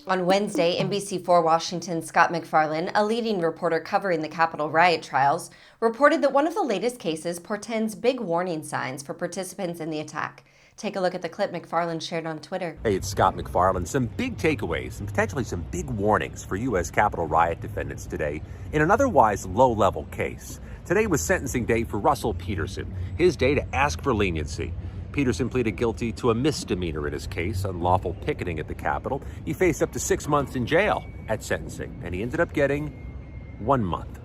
On Wednesday, NBC4 Washington's Scott MacFarlane, a leading reporter covering the Capitol riot trials, reported that one of the latest cases portends big warning signs for participants in the attack. Take a look at the clip MacFarlane shared on Twitter. Hey, it's Scott MacFarlane. Some big takeaways and potentially some big warnings for U.S. Capitol riot defendants today in an otherwise low-level case. Today was sentencing day for Russell Peterson, his day to ask for leniency. Peterson pleaded guilty to a misdemeanor in his case, unlawful picketing at the Capitol. He faced up to 6 months in jail at sentencing, and he ended up getting 1 month.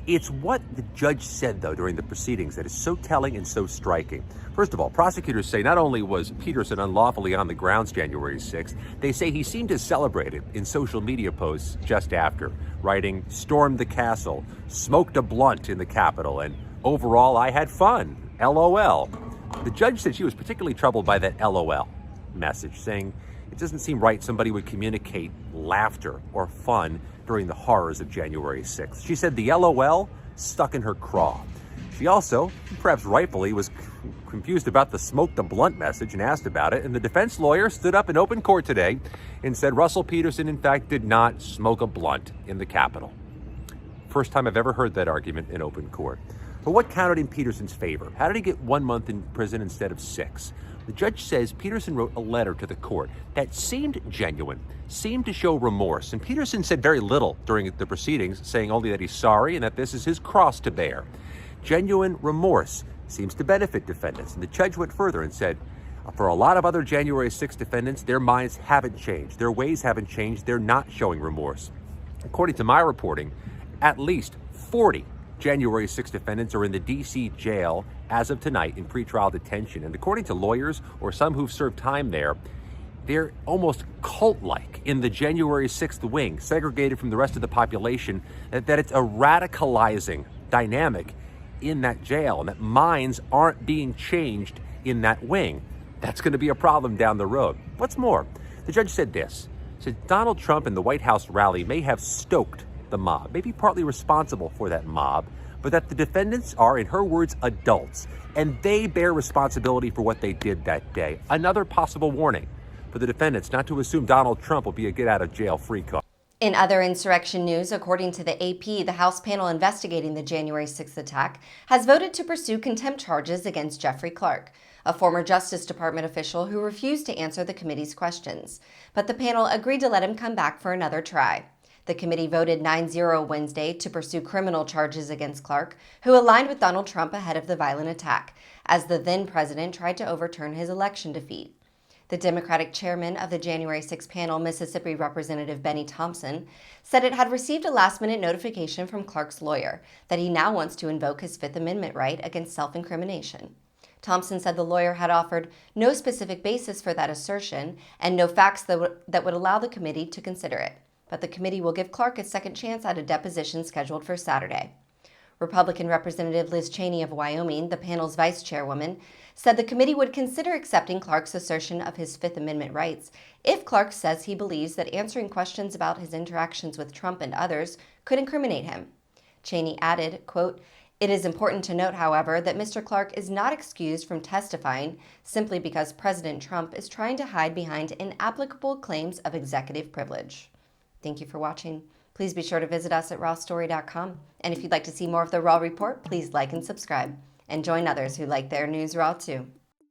It's what the judge said, though, during the proceedings that is so telling and so striking. First of all, prosecutors say not only was Peterson unlawfully on the grounds January 6th, they say he seemed to celebrate it in social media posts just after, writing, "Stormed the castle, smoked a blunt in the Capitol, and overall I had fun, LOL." The judge said she was particularly troubled by that LOL message, saying it doesn't seem right somebody would communicate laughter or fun during the horrors of January 6th. She said the LOL stuck in her craw. She also, perhaps rightfully, was confused about the smoke the blunt message and asked about it, and the defense lawyer stood up in open court today and said Russell Peterson, in fact, did not smoke a blunt in the Capitol. First time I've ever heard that argument in open court. But what counted in Peterson's favor? How did he get 1 month in prison instead of 6? The judge says Peterson wrote a letter to the court that seemed genuine, seemed to show remorse. And Peterson said very little during the proceedings, saying only that he's sorry and that this is his cross to bear. Genuine remorse seems to benefit defendants. And the judge went further and said, for a lot of other January 6 defendants, their minds haven't changed. Their ways haven't changed. They're not showing remorse. According to my reporting, at least 40 January 6 defendants are in the D.C. jail as of tonight in pretrial detention. And according to lawyers or some who've served time there, they're almost cult-like in the January 6th wing, segregated from the rest of the population, that it's a radicalizing dynamic in that jail and that minds aren't being changed in that wing. That's going to be a problem down the road. What's more, the judge said this, said Donald Trump and the White House rally may have stoked the mob, maybe partly responsible for that mob, but that the defendants are, in her words, adults, and they bear responsibility for what they did that day. Another possible warning for the defendants not to assume Donald Trump will be a get-out-of-jail-free card. In other insurrection news, according to the AP, the House panel investigating the January 6th attack has voted to pursue contempt charges against Jeffrey Clark, a former Justice Department official who refused to answer the committee's questions. But the panel agreed to let him come back for another try. The committee voted 9-0 Wednesday to pursue criminal charges against Clark, who aligned with Donald Trump ahead of the violent attack, as the then president tried to overturn his election defeat. The Democratic chairman of the January 6 panel, Mississippi Representative Benny Thompson, said it had received a last-minute notification from Clark's lawyer that he now wants to invoke his Fifth Amendment right against self-incrimination. Thompson said the lawyer had offered no specific basis for that assertion and no facts that would allow the committee to consider it. But the committee will give Clark a second chance at a deposition scheduled for Saturday. Republican Representative Liz Cheney of Wyoming, the panel's vice chairwoman, said the committee would consider accepting Clark's assertion of his Fifth Amendment rights if Clark says he believes that answering questions about his interactions with Trump and others could incriminate him. Cheney added, quote, "It is important to note, however, that Mr. Clark is not excused from testifying simply because President Trump is trying to hide behind inapplicable claims of executive privilege." Thank you for watching. Please be sure to visit us at rawstory.com. And if you'd like to see more of the Raw Report, please like and subscribe. And join others who like their news raw too.